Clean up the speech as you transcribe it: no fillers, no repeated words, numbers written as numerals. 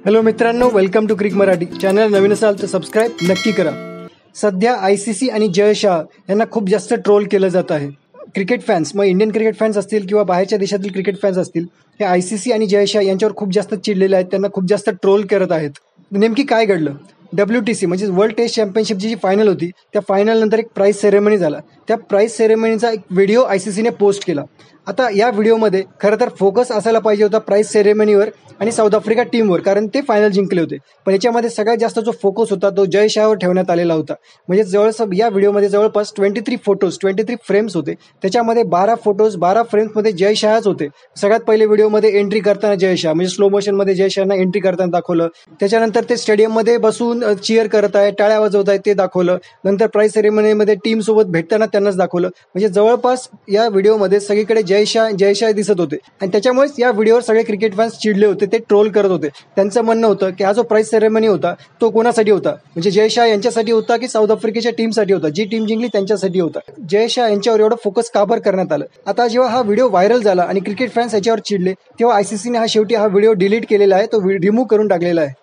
Hello मित्रांनो, welcome to Crick Marathi channel. नवीन असाल तर सबस्क्राईब नक्की करा. सध्या ICC आणि जय शाह यांना खूप जास्त ट्रोल केलं जात आहे. क्रिकेट फॅन्स, मग इंडियन क्रिकेट फॅन्स असतील किंवा बाहेरच्या देशातील क्रिकेट फॅन्स असतील, हे ICC आणि जय शाह यांच्यावर खूप जास्त चिडलेले आहेत. त्यांना खूप जास्त ट्रोल करत आहेत. नेमकी काय घडलं? WTC म्हणजे वर्ल्ड टेस्ट चॅम्पियनशिपची जी फायनल होती, त्या फायनल नंतर एक प्राइज सेरेमनी झाला. त्या प्राइज सेरेमनीचा एक व्हिडिओ ICCने पोस्ट केला. आता या व्हिडिओमध्ये खरं तर फोकस असायला पाहिजे होता प्राइज सेरेमनीवर आणि साऊथ आफ्रिका टीमवर, कारण ते फायनल जिंकले होते. पण याच्यामध्ये सगळ्यात जास्त जो फोकस होता तो जय शाहवर ठेवण्यात आलेला होता. म्हणजे या व्हिडिओमध्ये जवळपास 23 फ्रेम्स होते. त्याच्यामध्ये 12 फोटोज 12 फ्रेम्समध्ये जय शाहच होते. सगळ्यात पहिले व्हिडिओमध्ये एंट्री करताना जय शाह, म्हणजे स्लो मोशनमध्ये जय शाहना एंट्री करताना दाखवलं. त्याच्यानंतर ते स्टेडियममध्ये बसून चीअर करत आहे, टाळ्या वाजवत आहेत ते दाखवलं. नंतर प्राइज सेरेमनीमध्ये टीम सोबत भेटताना त्यांनाच दाखवलं. म्हणजे जवळपास या व्हिडिओमध्ये सगळीकडे जय शाह दिसत होते. आणि त्याच्यामुळेच या व्हिडिओवर सगळे क्रिकेट फॅन्स चिडले होते, ते ट्रोल करत होते. त्यांचं म्हणणं होतं की हा जो प्राइज सेरेमनी होता तो कोणासाठी होता, म्हणजे जय शाह यांच्यासाठी होता की साऊथ आफ्रिकेच्या टीमसाठी होता, जी टीम जिंकली त्यांच्यासाठी होता. जय शाह यांच्यावर एवढं फोकस का बरं करण्यात आलं? आता जेव्हा हा व्हिडिओ व्हायरल झाला आणि क्रिकेट फॅन्स याच्यावर चिडले, तेव्हा ICCने शेवटी हा व्हिडिओ डिलीट केलेला आहे, तो रिमूव्ह करून टाकलेला आहे.